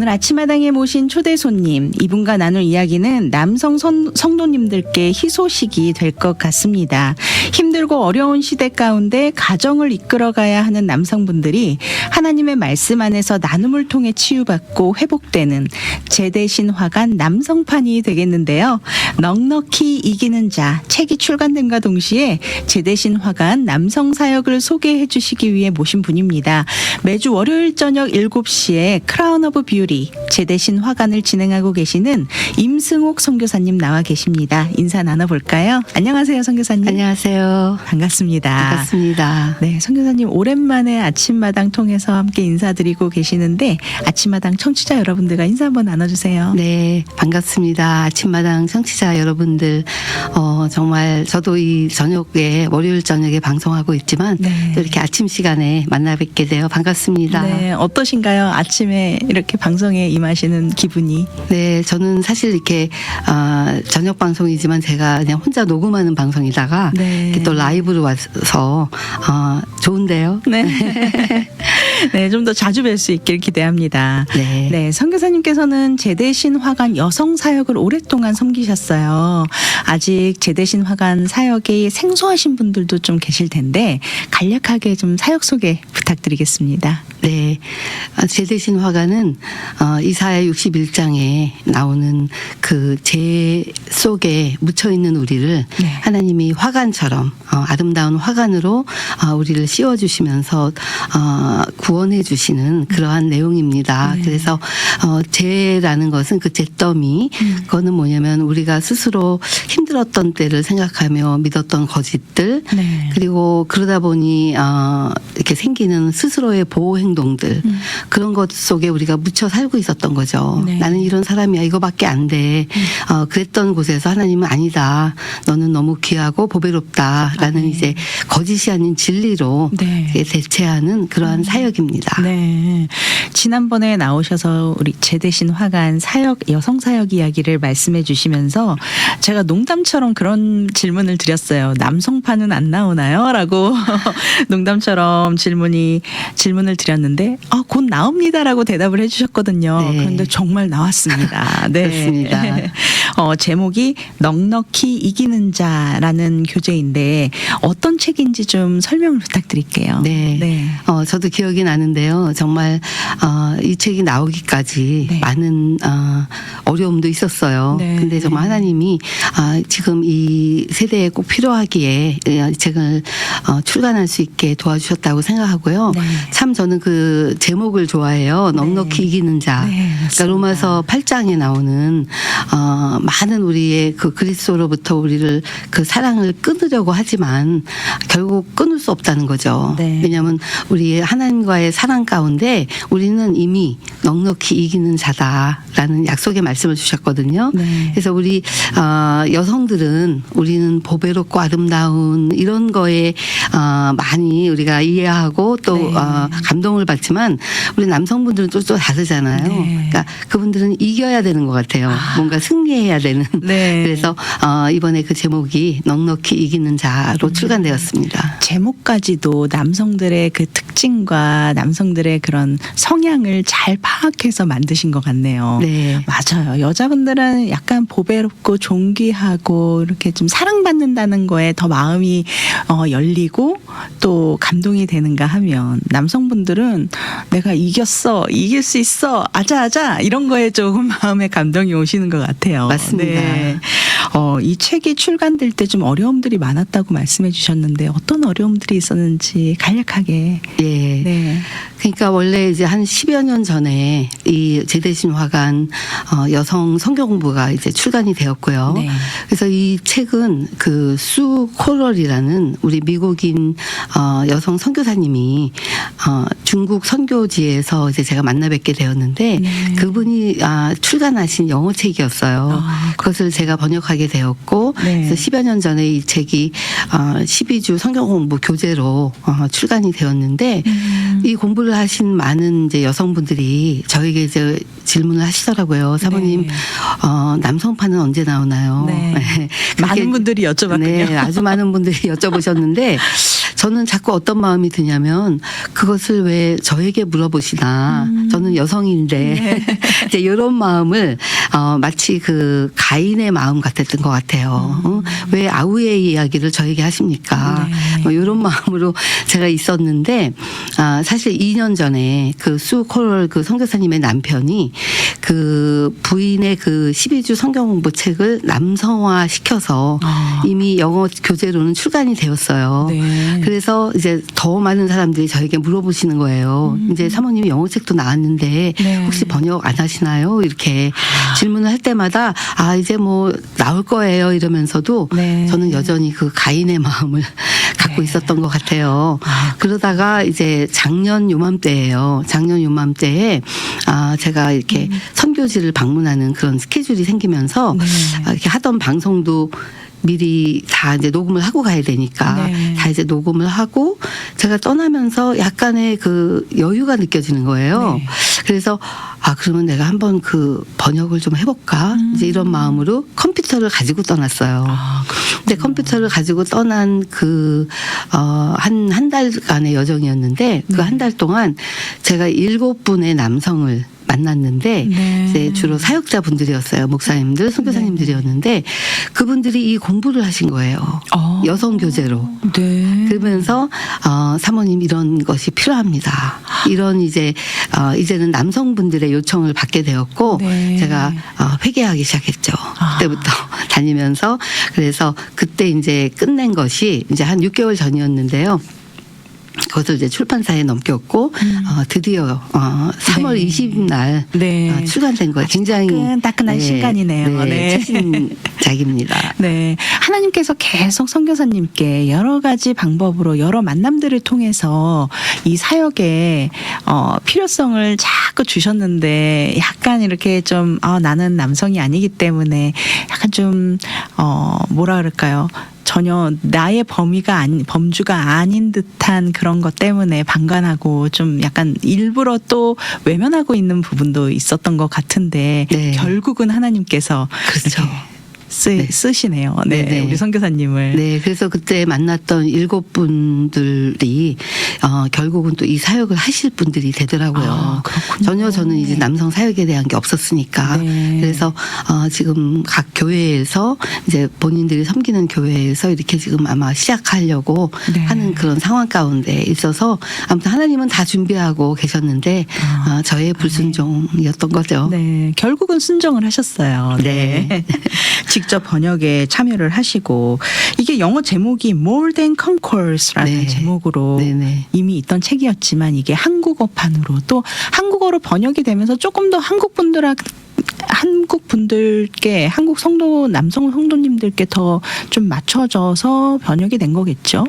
오늘 아침마당에 모신 초대 손님, 이분과 나눌 이야기는 남성 성도님들께 희소식이 될 것 같습니다. 힘들고 어려운 시대 가운데 가정을 이끌어가야 하는 남성분들이 하나님의 말씀 안에서 나눔을 통해 치유받고 회복되는 제대신 화관 남성판이 되겠는데요. 넉넉히 이기는 자 책이 출간됨과 동시에 제대신 화관 남성 사역을 소개해 주시기 위해 모신 분입니다. 매주 월요일 저녁 7시에 크라운 오브 뷰티 제대신 화관을 진행하고 계시는 임승옥 선교사님 나와 계십니다. 인사 나눠볼까요? 안녕하세요, 선교사님. 안녕하세요. 반갑습니다. 반갑습니다. 네, 선교사님 오랜만에 아침마당 통해서 함께 인사드리고 계시는데 아침마당 청취자 여러분들과 인사 한번 나눠주세요. 네, 반갑습니다. 아침마당 청취자 여러분들, 정말 저도 이 저녁에 월요일 저녁에 방송하고 있지만 네. 또 이렇게 아침 시간에 만나 뵙게 되어 반갑습니다. 네, 어떠신가요? 아침에 이렇게 방송에 임하시는 기분이? 네, 저는 사실 이렇게 저녁 방송이지만 제가 그냥 혼자 녹음하는 방송이다가 네. 이렇게 또 라이브로 와서 좋은데요. 네. 네, 좀 더 자주 뵐 수 있길 기대합니다. 네. 네, 선교사님께서는 제대신 화관 여성 사역을 오랫동안 섬기셨어요. 아직 제대신 화관 사역이 생소하신 분들도 좀 계실 텐데 간략하게 좀 사역 소개 부탁드리겠습니다. 네. 제대신 화관은 이사야 61장에 나오는 그 제 속에 묻혀있는 우리를 네. 하나님이 화관처럼 아름다운 화관으로 우리를 씌워주시면서 구원해 주시는 그러한 내용입니다. 네. 그래서 죄라는 것은 그 잿더미 그거는 뭐냐면 우리가 스스로 힘들었던 때를 생각하며 믿었던 거짓들 네. 그리고 그러다 보니 이렇게 생기는 스스로의 보호 행동들 그런 것 속에 우리가 묻혀 살고 있었던 거죠. 네. 나는 이런 사람이야. 이거밖에 안 돼. 그랬던 곳에서 하나님은 아니다. 너는 너무 귀하고 보배롭다라는 네. 이제 거짓이 아닌 진리로 네. 대체하는 그러한 사역입니다. 네. 지난번에 나오셔서 우리 제대신 화관 사역, 여성 사역 이야기를 말씀해 주시면서 제가 농담처럼 그런 질문을 드렸어요. 남성판은 안 나오나요? 라고 농담처럼 질문을 드렸는데 곧 나옵니다라고 대답을 해 주셨거든요. 네. 그런데 정말 나왔습니다. 네. 그렇습니다. 제목이 넉넉히 이기는 자라는 교재인데 어떤 책인지 좀 설명을 부탁드릴게요. 네. 네. 저도 기억이 나는데요. 정말 이 책이 나오기까지 네. 많은 어려움도 있었어요. 네. 근데 정말 하나님이 지금 이 세대에 꼭 필요하기에 이 책을 출간할 수 있게 도와주셨다고 생각하고요. 네. 참 저는 그 제목을 좋아해요. 넉넉히 이기는 자. 네, 그러니까 맞습니다. 로마서 8장에 나오는 많은 우리의 그 그리스도로부터 우리를 그 사랑을 끊으려고 하지만 결국 끊을 수 없다는 거죠. 네. 왜냐하면 우리 하나님과의 사랑 가운데 우리는 이미 넉넉히 이기는 자다라는 약속의 말씀을 주셨거든요. 네. 그래서 우리 여성들은 우리는 보배롭고 아름다운 이런 거에 많이 우리가 이해하고 또 네. 감동을 받지만 우리 남성분들은 또 다르잖아요. 네. 그러니까 그분들은 이겨야 되는 것 같아요. 뭔가 승리해야 되는. 네. 그래서 이번에 그 제목이 넉넉히 이기는 자로 출간되었습니다. 제목까지도 남성들의 그 특징과 남성들의 그런 성향을 잘 파악해서 만드신 것 같네요. 네. 맞아요. 여자분들은 약간 보배롭고 존귀하고 이렇게 좀 사랑받는다는 거에 더 마음이 열리고 또 감동이 되는가 하면 남성분들은 내가 이겼어, 이길 수 있어, 아자아자 이런 거에 조금 마음에 감동이 오시는 것 같아요. 맞습니다. 네. 이 책이 출간될 때 좀 어려움들이 많았다고 말씀해 주셨는데 어떤 어려움들이 있었는지 간략하게. 예. 네. 그러니까 원래 이제 한 10여 년 전에 이 제대신 화관 여성 성경 공부가 이제 출간이 되었고요. 네. 그래서 이 책은 그 수 코럴이라는 우리 미국인 여성 선교사님이 중국 선교지에서 이제 제가 만나 뵙게 되었는데 네. 그분이 출간하신 영어 책이었어요. 그것을 제가 번역하게 되었고 네. 그래서 10여 년 전에 이 책이 12주 성경 공부 교재로 출간이 되었는데 이 공부를 하신 많은 이제 여성분들이 저에게 이제 질문을 하시더라고요. 사모님, 네. 남성판은 언제 나오나요? 네. 그렇게 많은 분들이 여쭤봤군요. 네, 아주 많은 분들이 여쭤보셨는데 저는 자꾸 어떤 마음이 드냐면 그것을 왜 저에게 물어보시나. 저는 여성인데 이제 이런 마음을 마치 그 가인의 마음 같았던 것 같아요. 왜 아우의 이야기를 저에게 하십니까? 뭐 이런 마음으로 제가 있었는데 사실 2년 전에 그 수 코럴 그 선교사님의 남편이 그 부인의 그 12주 성경 공부 책을 남성화 시켜서 이미 영어 교재로는 출간이 되었어요. 네. 그래서 이제 더 많은 사람들이 저에게 물어보시는 거예요. 이제 사모님이 영어 책도 나왔는데 네. 혹시 번역 안 하시나요? 이렇게 질문을 할 때마다 이제 뭐 나올 거예요 이러면서도 네. 저는 여전히 그 가인의 마음을 갖고 있었던 것 같아요. 그러다가 이제 작년 요맘때예요. 작년 요맘때에 제가 이렇게 선교지를 방문하는 그런 스케줄이 생기면서 네. 이렇게 하던 방송도 미리 다 이제 녹음을 하고 가야 되니까 네. 다 이제 녹음을 하고 제가 떠나면서 약간의 그 여유가 느껴지는 거예요. 네. 그래서 그러면 내가 한번 그 번역을 좀 해볼까 이제 이런 마음으로 컴퓨터를 가지고 떠났어요. 근데 컴퓨터를 가지고 떠난 그 한 달간의 여정이었는데 그 한 달 동안 제가 7분의 남성을 만났는데 네. 이제 주로 사역자분들이었어요. 목사님들, 선교사님들이었는데 그분들이 이 공부를 하신 거예요. 여성 교재로. 네. 그러면서 사모님 이런 것이 필요합니다. 이런 이제는 남성분들의 요청을 받게 되었고 네. 제가 회개하기 시작했죠. 그때부터 다니면서 그래서 그때 이제 끝낸 것이 이제 한 6개월 전이었는데요. 그것을 이제 출판사에 넘겼고 드디어 3월 네. 20일 날 네. 출간된 거예요. 굉장히 따끈따끈한 신간이네요. 네. 최신작입니다. 네. 하나님께서 계속 선교사님께 여러 가지 방법으로 여러 만남들을 통해서 이 사역의 필요성을 자꾸 주셨는데 약간 이렇게 좀 나는 남성이 아니기 때문에 약간 좀 뭐라 그럴까요? 전혀 나의 범주가 아닌 듯한 그런 것 때문에 방관하고 좀 약간 일부러 또 외면하고 있는 부분도 있었던 것 같은데 네. 결국은 하나님께서 그렇죠. 이렇게 쓰시네요. 네, 네네. 우리 선교사님을. 네, 그래서 그때 만났던 7분들이 결국은 또 이 사역을 하실 분들이 되더라고요. 그렇군요. 전혀 저는 이제 남성 사역에 대한 게 없었으니까. 네. 그래서 지금 각 교회에서 이제 본인들이 섬기는 교회에서 이렇게 지금 아마 시작하려고 네. 하는 그런 상황 가운데 있어서 아무튼 하나님은 다 준비하고 계셨는데 저의 불순종이었던 거죠. 네, 결국은 순종을 하셨어요. 네. 직접 번역에 참여를 하시고 이게 영어 제목이 More Than Conquers라는 네. 제목으로 네네. 이미 있던 책이었지만 이게 한국어판으로 또 한국어로 번역이 되면서 조금 더 한국 분들께 한국 남성 성도님들께 더 좀 맞춰져서 번역이 된 거겠죠.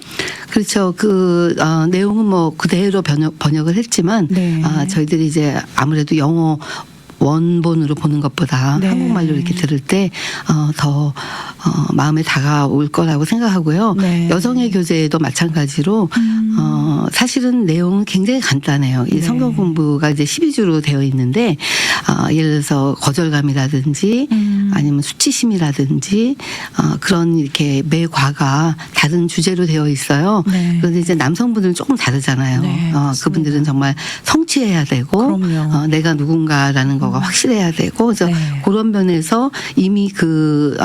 그렇죠. 내용은 뭐 그대로 번역을 했지만 네. 저희들이 이제 아무래도 영어 원본으로 보는 것보다 네. 한국말로 이렇게 들을 때 더 마음에 다가올 거라고 생각하고요. 네. 여성의 교재도 마찬가지로 사실은 내용은 굉장히 간단해요. 이 네. 성경 공부가 이제 12주로 되어 있는데 예를 들어서 거절감이라든지 아니면 수치심이라든지 그런 이렇게 매과가 다른 주제로 되어 있어요. 네. 그런데 이제 남성분들은 조금 다르잖아요. 네, 맞습니다. 그분들은 정말 성취해야 되고 그럼요. 내가 누군가라는 거가 확실해야 되고 그래서 네. 그런 면에서 이미 그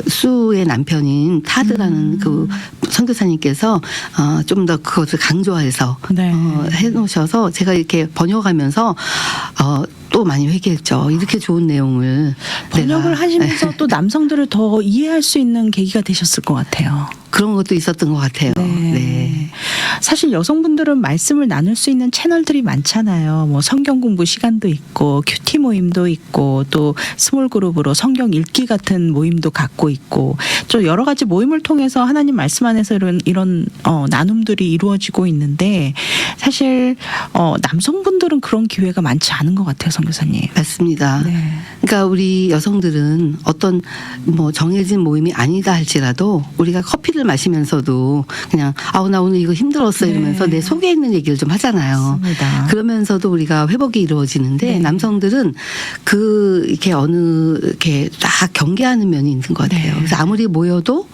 수의 남편인 타드라는 그 선교사님께서 좀 더 그것을 강조해서 네. 해놓으셔서 제가 이렇게 번역하면서 또 많이 회개했죠. 이렇게 좋은 내용을 번역을 내가 하시면서 또 남성들을 더 이해할 수 있는 계기가 되셨을 것 같아요. 그런 것도 있었던 것 같아요. 네. 사실 여성분들은 말씀을 나눌 수 있는 채널들이 많잖아요. 뭐 성경 공부 시간도 있고 큐티 모임도 있고 또 스몰 그룹으로 성경 읽기 같은 모임도 갖고 있고 좀 여러 가지 모임을 통해서 하나님 말씀 안에서 이런 나눔들이 이루어지고 있는데 사실 남성분들은 그런 기회가 많지 않은 것 같아요. 선교사님. 맞습니다. 네. 그러니까 우리 여성들은 어떤 뭐 정해진 모임이 아니다 할지라도 우리가 커피를 마시면서도 그냥 아우 나 오늘 이거 힘들었어 이러면서 네. 내 속에 있는 얘기를 좀 하잖아요. 맞습니다. 그러면서도 우리가 회복이 이루어지는데 네. 남성들은 이렇게 이렇게 딱 경계하는 면이 있는 것 같아요. 네. 그래서 아무리 모여도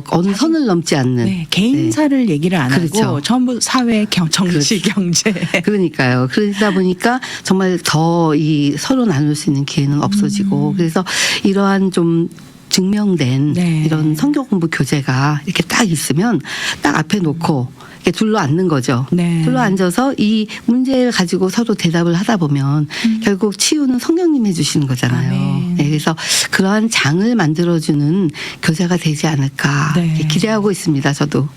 어느 선을 넘지 않는. 네, 개인사를 얘기를 안 하고 그렇죠. 전부 사회, 정치, 경제. 그러니까요. 그러다 보니까 정말 더 이 서로 나눌 수 있는 기회는 없어지고 그래서 이러한 좀 증명된 네. 이런 성경 공부 교재가 이렇게 딱 있으면 딱 앞에 놓고 이렇게 둘러 앉는 거죠. 네. 둘러 앉아서 이 문제를 가지고 서로 대답을 하다 보면 결국 치유는 성령님 해주시는 거잖아요. 아멘. 네, 그래서 그러한 장을 만들어주는 교재가 되지 않을까 네. 이렇게 기대하고 있습니다. 저도.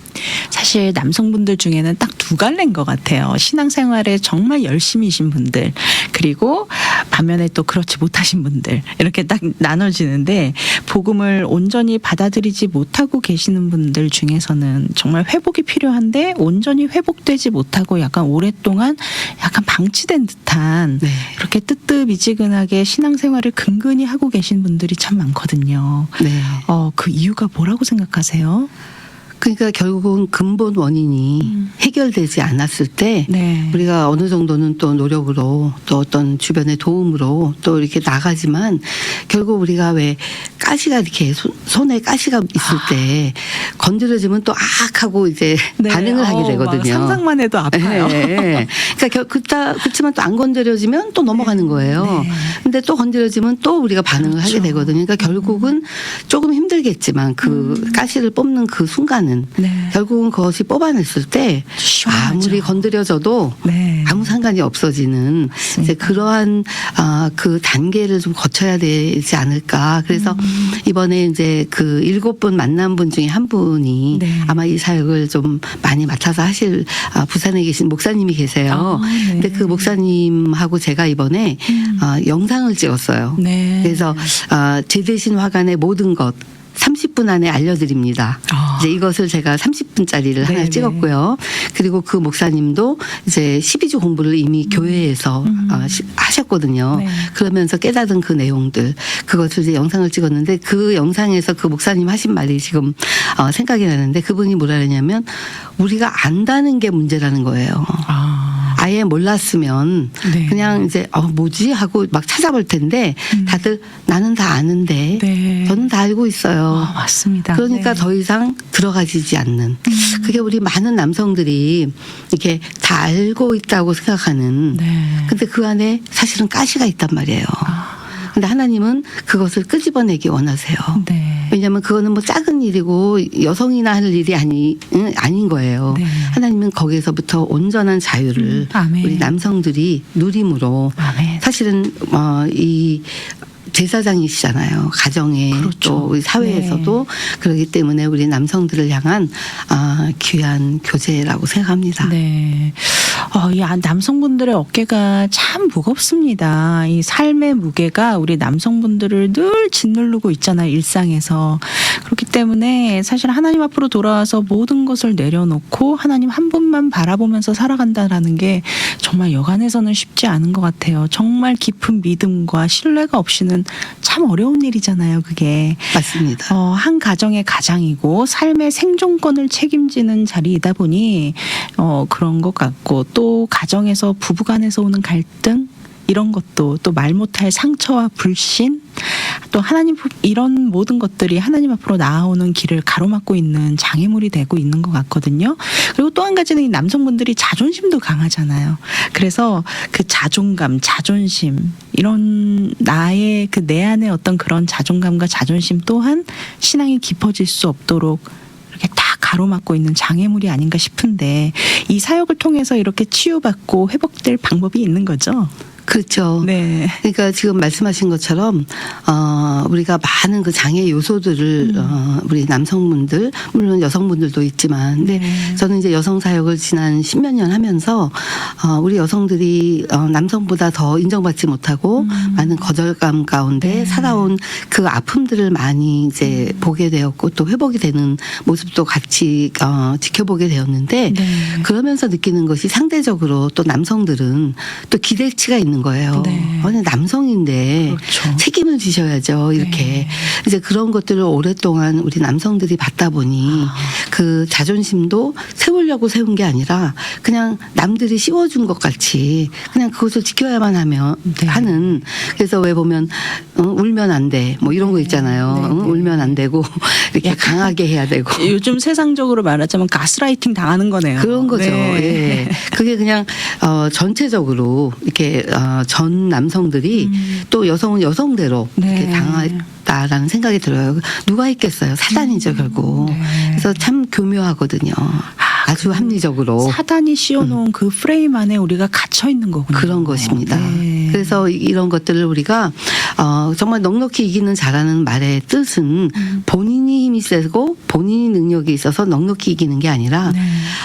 사실 남성분들 중에는 딱 두 갈래인 것 같아요. 신앙생활에 정말 열심이신 분들, 그리고 반면에 또 그렇지 못하신 분들, 이렇게 딱 나눠지는데 복음을 온전히 받아들이지 못하고 계시는 분들 중에서는 정말 회복이 필요한데 온전히 회복되지 못하고 약간 오랫동안 약간 방치된 듯한 네. 이렇게 뜨뜻미지근하게 신앙생활을 근근히 하고 계신 분들이 참 많거든요. 네. 그 이유가 뭐라고 생각하세요? 그러니까 결국은 근본 원인이 해결되지 않았을 때 네. 우리가 어느 정도는 또 노력으로 또 어떤 주변의 도움으로 또 이렇게 나가지만 결국 우리가 왜 가시가 이렇게 손에 가시가 있을 때 건드려지면 또 하고 이제 네. 반응을 하게 되거든요. 막 상상만 해도 아파요. 네. 그러니까 그렇지만 또 안 건드려지면 또 넘어가는 거예요. 네. 근데 또 건드려지면 또 우리가 반응을 그렇죠. 하게 되거든요. 그러니까 결국은 조금 힘들겠지만 그 가시를 뽑는 그 순간은 네. 결국은 그것이 뽑아냈을 때 시원하죠. 아무리 건드려져도 네. 아무 상관이 없어지는 이제 그러한 그 단계를 좀 거쳐야 되지 않을까. 그래서 이번에 이제 그 7분 만난 분 중에 한 분이 네. 아마 이 사역을 좀 많이 맡아서 하실 부산에 계신 목사님이 계세요. 네. 근데 그 목사님하고 제가 이번에 영상을 찍었어요. 네. 그래서 제 대신 화관의 모든 것 30분 안에 알려드립니다. 이제 이것을 제가 30분짜리를 하나 네네. 찍었고요. 그리고 그 목사님도 이제 12주 공부를 이미 교회에서 하셨거든요. 네. 그러면서 깨닫은 그 내용들 그것을 이제 영상을 찍었는데 그 영상에서 그 목사님 하신 말이 지금 생각이 나는데 그분이 뭐라 그러냐면 우리가 안다는 게 문제라는 거예요. 아예 몰랐으면 네. 그냥 이제 뭐지 하고 막 찾아볼 텐데 다들 나는 다 아는데 네. 저는 다 알고 있어요. 맞습니다. 그러니까 네. 더 이상 들어가지지 않는 그게 우리 많은 남성들이 이렇게 다 알고 있다고 생각하는 네. 근데 그 안에 사실은 가시가 있단 말이에요. 근데 하나님은 그것을 끄집어내기 원하세요. 네. 왜냐하면 그거는 뭐 작은 일이고 여성이나 할 일이 아닌 거예요. 네. 하나님은 거기에서부터 온전한 자유를 아멘. 우리 남성들이 누림으로 아멘. 사실은 이 제사장이시잖아요. 가정에 그렇죠. 또 우리 사회에서도 그렇기 때문에 우리 남성들을 향한 귀한 교제라고 생각합니다. 네. 이 남성분들의 어깨가 참 무겁습니다. 이 삶의 무게가 우리 남성분들을 늘 짓누르고 있잖아요. 일상에서. 그렇기 때문에 사실 하나님 앞으로 돌아와서 모든 것을 내려놓고 하나님 한 분만 바라보면서 살아간다라는 게 정말 여간에서는 쉽지 않은 것 같아요. 정말 깊은 믿음과 신뢰가 없이는 참 어려운 일이잖아요. 그게. 맞습니다. 한 가정의 가장이고 삶의 생존권을 책임지는 자리이다 보니 그런 것 같고 또 가정에서 부부간에서 오는 갈등 이런 것도 또 말 못할 상처와 불신 또 하나님 이런 모든 것들이 하나님 앞으로 나아오는 길을 가로막고 있는 장애물이 되고 있는 것 같거든요. 그리고 또 한 가지는 이 남성분들이 자존심도 강하잖아요. 그래서 그 자존감, 자존심 이런 나의 그 내 안에 어떤 그런 자존감과 자존심 또한 신앙이 깊어질 수 없도록 이렇게 다 가로막고 있는 장애물이 아닌가 싶은데 이 사역을 통해서 이렇게 치유받고 회복될 방법이 있는 거죠. 그렇죠. 네. 그러니까 지금 말씀하신 것처럼 우리가 많은 그 장애 요소들을 우리 남성분들 물론 여성분들도 있지만 근데 네. 저는 이제 여성 사역을 지난 10몇 년 하면서 우리 여성들이 남성보다 더 인정받지 못하고 많은 거절감 가운데 네. 살아온 그 아픔들을 많이 이제 보게 되었고 또 회복이 되는 모습도 같이 지켜보게 되었는데 네. 그러면서 느끼는 것이 상대적으로 또 남성들은 또 기대치가 있는 거예요. 네. 아니, 남성인데 그렇죠. 책임을 지셔야죠. 이렇게. 네. 이제 그런 것들을 오랫동안 우리 남성들이 받다 보니 그 자존심도 세우려고 세운 게 아니라 그냥 남들이 씌워준 것 같이 그냥 그것을 지켜야만 네. 하는. 그래서 왜 보면 울면 안 돼. 뭐 이런 거 있잖아요. 네, 네. 울면 안 되고 이렇게 강하게 해야 되고. 요즘 세상적으로 말하자면 가스라이팅 당하는 거네요. 그런 거죠. 네. 예. 그게 그냥 전체적으로 이렇게 전 남성들이 또 여성은 여성대로 네. 이렇게 당했다라는 생각이 들어요. 누가 있겠어요? 사단이죠, 결국. 네. 그래서 참 교묘하거든요. 아주 합리적으로. 사단이 씌워놓은 그 프레임 안에 우리가 갇혀 있는 거군요. 그런 것입니다. 네. 그래서 이런 것들을 우리가 정말 넉넉히 이기는 자라는 말의 뜻은 본인이 힘이 세고 본인이 능력이 있어서 넉넉히 이기는 게 아니라 네.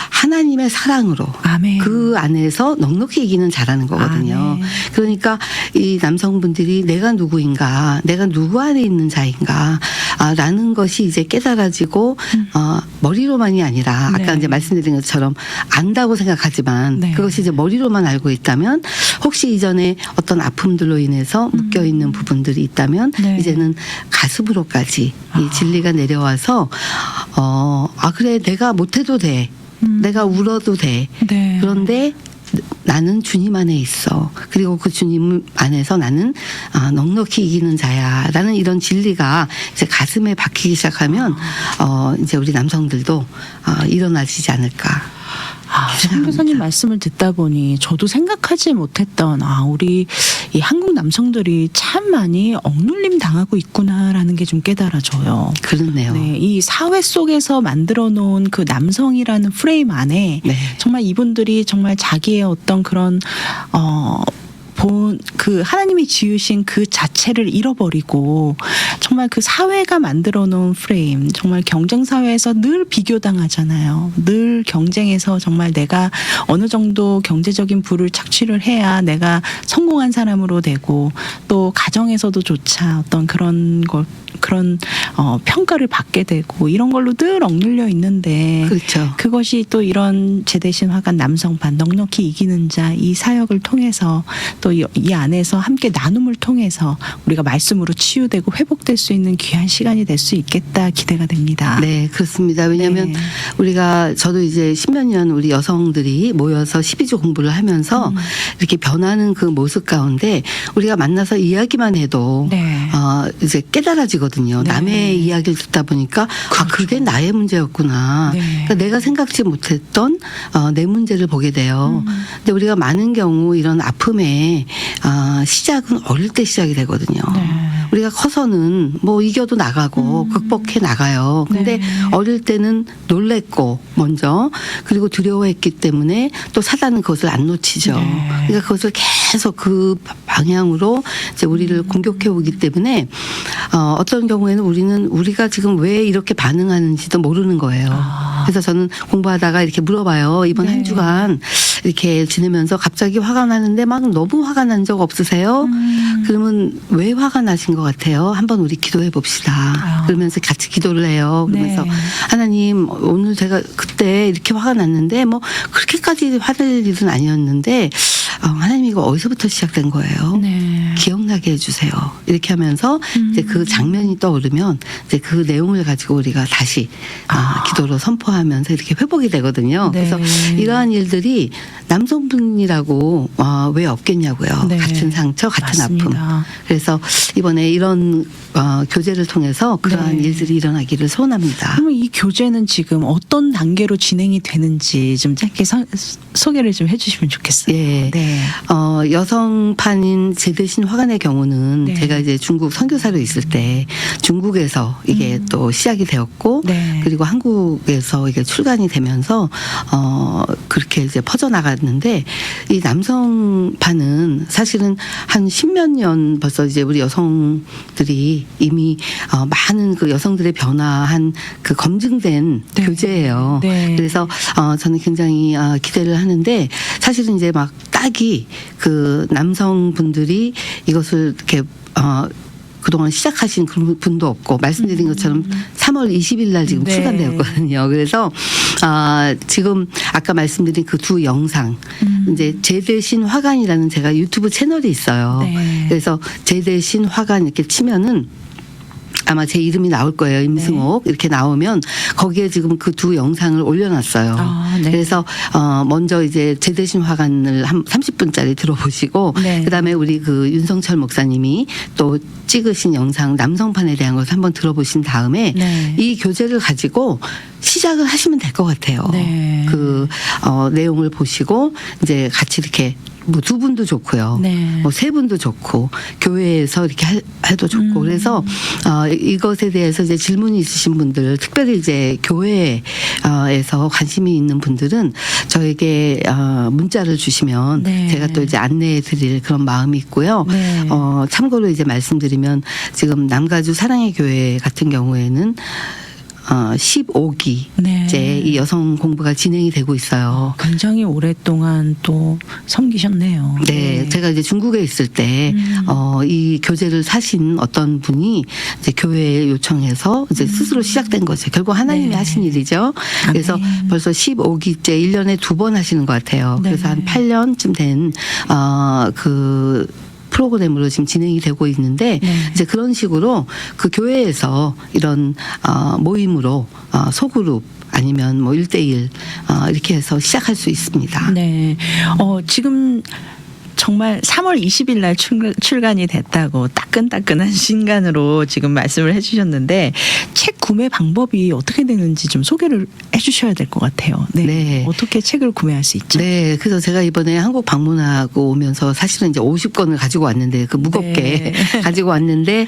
하나님의 사랑으로 아멘. 그 안에서 넉넉히 이기는 자라는 거거든요. 아멘. 그러니까 이 남성분들이 내가 누구인가, 내가 누구 안에 있는 자인가, 라는 것이 이제 깨달아지고 머리로만이 아니라 아까 네. 이제 말씀드린 것처럼 안다고 생각하지만 네. 그것이 이제 머리로만 알고 있다면 혹시 이전에 어떤 아픔들로 인해서 묶여 있는 부분들이 있다면 네. 이제는 가슴으로까지 이 진리가 내려와서 그래 내가 못해도 돼. 내가 울어도 돼. 네. 그런데 나는 주님 안에 있어. 그리고 그 주님 안에서 나는 넉넉히 이기는 자야라는 이런 진리가 이제 가슴에 박히기 시작하면 이제 우리 남성들도 일어나지지 않을까. 선교사님 말씀을 듣다 보니 저도 생각하지 못했던 우리 이 한국 남성들이 참 많이 억눌림 당하고 있구나라는 게 좀 깨달아져요. 그렇네요. 네, 이 사회 속에서 만들어 놓은 그 남성이라는 프레임 안에 네. 정말 이분들이 정말 자기의 어떤 그런 그 하나님이 지으신 그 자체를 잃어버리고 정말 그 사회가 만들어 놓은 프레임, 정말 경쟁 사회에서 늘 비교당하잖아요. 늘 경쟁에서 정말 내가 어느 정도 경제적인 부를 착취를 해야 내가 성공한 사람으로 되고 또 가정에서도 조차 어떤 그런 평가를 받게 되고 이런 걸로 늘 억눌려 있는데 그렇죠. 그것이 또 이런 제대신 화관 남성반 넉넉히 이기는 자 이 사역을 통해서 또 이 안에서 함께 나눔을 통해서 우리가 말씀으로 치유되고 회복될 수 있는 귀한 시간이 될 수 있겠다 기대가 됩니다. 네, 그렇습니다. 왜냐하면 네. 우리가 저도 이제 10몇 년 우리 여성들이 모여서 12주 공부를 하면서 이렇게 변하는 그 모습 가운데 우리가 만나서 이야기만 해도 네. 이제 깨달아지거든요. 네. 남의 이야기를 듣다 보니까 그게 나의 문제였구나. 네. 그러니까 내가 생각지 못했던 내 문제를 보게 돼요. 근데 우리가 많은 경우 이런 아픔의 시작은 어릴 때 시작이 되거든요. 네. 우리가 커서는 뭐 이겨도 나가고 극복해 나가요. 근데 네. 어릴 때는 놀랬고 먼저 그리고 두려워했기 때문에 또 사단은 그것을 안 놓치죠. 네. 그러니까 그것을 계속 그 방향으로 이제 우리를 공격해 오기 때문에 어떤 경우에는 우리가 지금 왜 이렇게 반응하는지도 모르는 거예요. 그래서 저는 공부하다가 이렇게 물어봐요. 이번 네. 한 주간 이렇게 지내면서 갑자기 화가 나는데 막 너무 화가 난 적 없으세요? 그러면 왜 화가 나신 것 같아요? 한번 우리 기도해 봅시다. 그러면서 같이 기도를 해요. 그러면서 네. 하나님 오늘 제가 그때 이렇게 화가 났는데 뭐 그렇게까지 화낼 일은 아니었는데 하나님 이거 어디서부터 시작된 거예요? 네. 기억나게 해주세요. 이렇게 하면서 이제 그 장면이 떠오르면 이제 그 내용을 가지고 우리가 다시 기도로 선포하면서 이렇게 회복이 되거든요. 네. 그래서 이러한 일들이 남성분이라고 왜 없겠냐고요. 네. 같은 상처, 같은 아픔. 맞습니다. 그래서 이번에 이런 교제를 통해서 그러한 네. 일들이 일어나기를 소원합니다. 그러면 이 교제는 지금 어떤 단계로 진행이 되는지 좀 짧게 소개를 좀 해주시면 좋겠어요. 예. 네. 여성판인 제대신 화관의 경우는 네. 제가 이제 중국 선교사로 있을 때 중국에서 이게 또 시작이 되었고 네. 그리고 한국에서 이게 출간이 되면서 그렇게 이제 퍼져나갔는데 이 남성판은 사실은 한 10몇 년 벌써 이제 우리 여성들이 이미 많은 그 여성들의 변화한 그 검증된 네. 교제예요. 네. 그래서 저는 굉장히 기대를 하는데 사실은 이제 막 딱이 그 남성분들이 이것을 이렇게 그동안 시작하신 그런 분도 없고 말씀드린 것처럼 3월 20일 날 지금 네. 출간되었거든요. 그래서 지금 아까 말씀드린 그 두 영상 이제 제대신 화관이라는 제가 유튜브 채널이 있어요. 네. 그래서 제대신 화관 이렇게 치면은 아마 제 이름이 나올 거예요. 임승옥 이렇게 나오면 거기에 지금 그 두 영상을 올려놨어요. 아, 네. 그래서 먼저 이제 제대신 화관을 한 30분짜리 들어보시고 네. 그다음에 우리 그 윤성철 목사님이 또 찍으신 영상 남성판에 대한 것을 한번 들어보신 다음에 네. 이 교재를 가지고 시작을 하시면 될 것 같아요. 네. 그 내용을 보시고 이제 같이 이렇게 뭐 두 분도 좋고요. 네. 뭐 세 분도 좋고 교회에서 이렇게 해도 좋고 그래서 이것에 대해서 이제 질문이 있으신 분들 특별히 이제 교회에서 관심이 있는 분들은 저에게 문자를 주시면 네. 제가 또 이제 안내해 드릴 그런 마음이 있고요. 네. 참고로 이제 말씀드리면 지금 남가주 사랑의 교회 같은 경우에는 15기째 네. 이 여성 공부가 진행이 되고 있어요. 굉장히 오랫동안 또 섬기셨네요. 네, 제가 이제 중국에 있을 때, 이 교재를 사신 어떤 분이 이제 교회에 요청해서 이제 스스로 시작된 거죠. 결국 하나님이 네. 하신 일이죠. 그래서 아멘. 벌써 15기째 1년에 2번 하시는 것 같아요. 네. 그래서 한 8년쯤 된, 프로그램으로 지금 진행이 되고 있는데 네. 이제 그런 식으로 그 교회에서 이런 모임으로 소그룹 아니면 뭐 1대1 이렇게 해서 시작할 수 있습니다. 네. 지금 정말 3월 20일 날 출간이 됐다고 따끈따끈한 신간으로 지금 말씀을 해주셨는데 책 구매 방법이 어떻게 되는지 좀 소개를 해주셔야 될 것 같아요. 네. 네. 어떻게 책을 구매할 수 있죠? 네, 그래서 제가 이번에 한국 방문하고 오면서 사실은 이제 50권을 가지고 왔는데 그 무겁게 네. 가지고 왔는데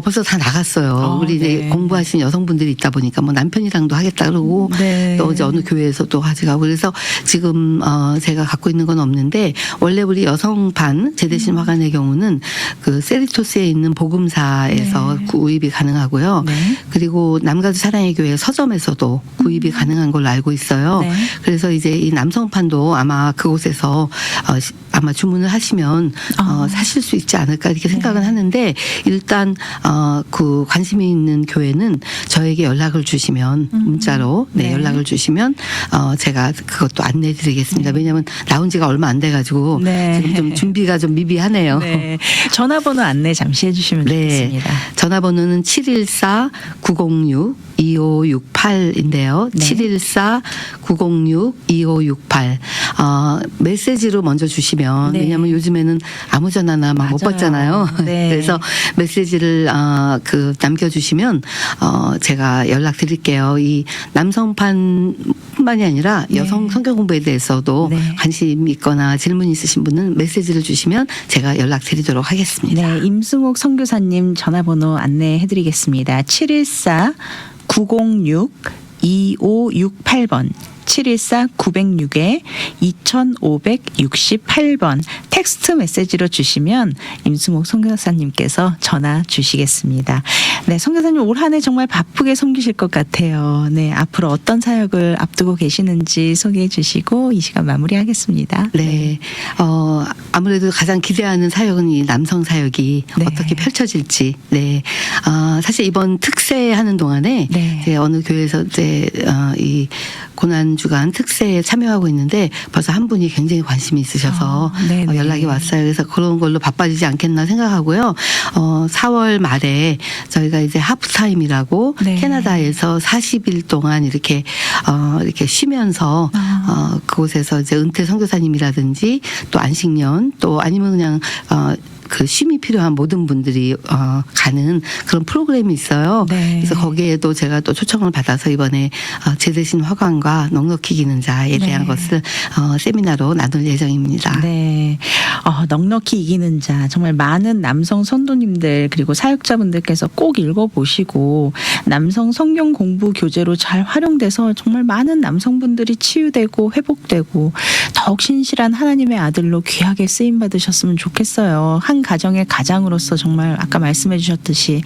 벌써 다 나갔어요. 우리 이제 네. 공부하신 여성분들이 있다 보니까 뭐 남편이랑도 하겠다 그러고 네. 또 이제 어느 교회에서 또 가져가고 그래서 지금 제가 갖고 있는 건 없는데 원래 우리 여성판 제대신 화관의 경우는 그 세리토스에 있는 복음사에서 네. 구입이 가능하고요. 네. 그리고 남가주 사랑의 교회 서점에서도 구입이 가능한 걸로 알고 있어요. 네. 그래서 이제 이 남성판도 아마 그곳에서 아마 주문을 하시면 사실 수 있지 않을까 이렇게 생각은 네. 하는데 일단 그 관심이 있는 교회는 저에게 연락을 주시면 문자로 네. 연락을 주시면 제가 그것도 안내드리겠습니다. 왜냐하면 나온 지가 얼마 안 돼가지고 네. 지금 좀 준비가 좀 미비하네요. 네. 전화번호 안내 잠시 해주시면 네. 좋겠습니다. 전화번호는 714-906-2568인데요. 네. 714-906-2568. 메시지로 먼저 주시면 네. 왜냐하면 요즘에는 아무 전화나 막 못 맞아요. 받잖아요. 네. 그래서 메시지를 남겨주시면 제가 연락드릴게요. 이 남성판뿐만이 아니라 네. 여성 성경 공부에 대해서도 네. 관심 있거나 질문 있으신 분은 메시지를 주시면 제가 연락드리도록 하겠습니다. 네, 임승옥 선교사님 전화번호 안내해드리겠습니다. 714-906-2568번. 714-906-2568번 텍스트 메시지로 주시면 임승옥 선교사님께서 전화 주시겠습니다. 네, 선교사님 올 한 해 정말 바쁘게 섬기실 것 같아요. 네, 앞으로 어떤 사역을 앞두고 계시는지 소개해 주시고 이 시간 마무리하겠습니다. 네. 아무래도 가장 기대하는 사역은 이 남성 사역이 네. 어떻게 펼쳐질지. 네. 사실 이번 특세 하는 동안에 네. 이제 어느 교회에서 이제 이 고난주간 특세에 참여하고 있는데 벌써 한 분이 굉장히 관심이 있으셔서 네, 네. 연락이 왔어요. 그래서 그런 걸로 바빠지지 않겠나 생각하고요. 4월 말에 저희가 이제 하프타임이라고 네. 캐나다에서 40일 동안 이렇게 쉬면서 그곳에서 이제 은퇴 선교사님이라든지 또 안식년 또 아니면 그냥 그 쉼이 필요한 모든 분들이 가는 그런 프로그램이 있어요. 네. 그래서 거기에도 제가 또 초청을 받아서 이번에 제대신 화관과 넉넉히 기는 자에 대한 네. 것을 세미나로 나눌 예정입니다. 네. 넉넉히 이기는 자. 정말 많은 남성 선도님들 그리고 사역자분들께서 꼭 읽어보시고 남성 성경 공부 교재로 잘 활용돼서 정말 많은 남성분들이 치유되고 회복되고 더욱 신실한 하나님의 아들로 귀하게 쓰임받으셨으면 좋겠어요. 한 가정의 가장으로서 정말 아까 말씀해 주셨듯이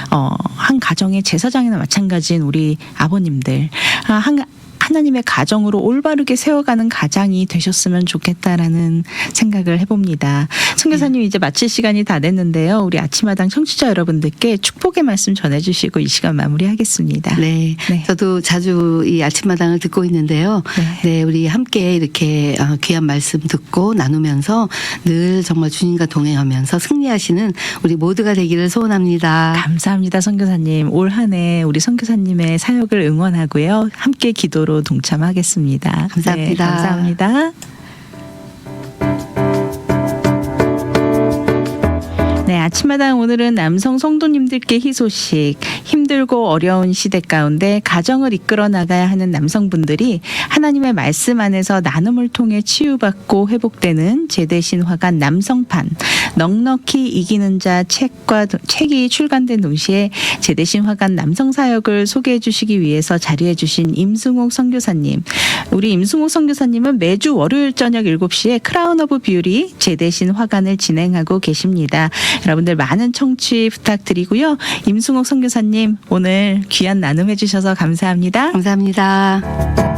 한 가정의 제사장이나 마찬가지인 우리 아버님들 한 하나님의 가정으로 올바르게 세워가는 가장이 되셨으면 좋겠다라는 생각을 해봅니다. 선교사님 이제 마칠 시간이 다 됐는데요. 우리 아침마당 청취자 여러분들께 축복의 말씀 전해주시고 이 시간 마무리하겠습니다. 네. 네. 저도 자주 이 아침마당을 듣고 있는데요. 네. 우리 함께 이렇게 귀한 말씀 듣고 나누면서 늘 정말 주님과 동행하면서 승리하시는 우리 모두가 되기를 소원합니다. 감사합니다, 선교사님. 올 한 해 우리 선교사님의 사역을 응원하고요. 함께 기도로 동참하겠습니다. 감사합니다. 네, 감사합니다. 네, 아침마당 오늘은 남성 성도님들께 희소식, 힘들고 어려운 시대 가운데 가정을 이끌어 나가야 하는 남성분들이 하나님의 말씀 안에서 나눔을 통해 치유받고 회복되는 제대신화관 남성판, 넉넉히 이기는 자 책이 출간된 동시에 제대신화관 남성사역을 소개해 주시기 위해서 자리해 주신 임승옥 선교사님. 우리 임승옥 선교사님은 매주 월요일 저녁 7시에 크라운 오브 뷰리 제대신화관을 진행하고 계십니다. 여러분들 많은 청취 부탁드리고요. 임승옥 선교사님 오늘 귀한 나눔 해주셔서 감사합니다. 감사합니다.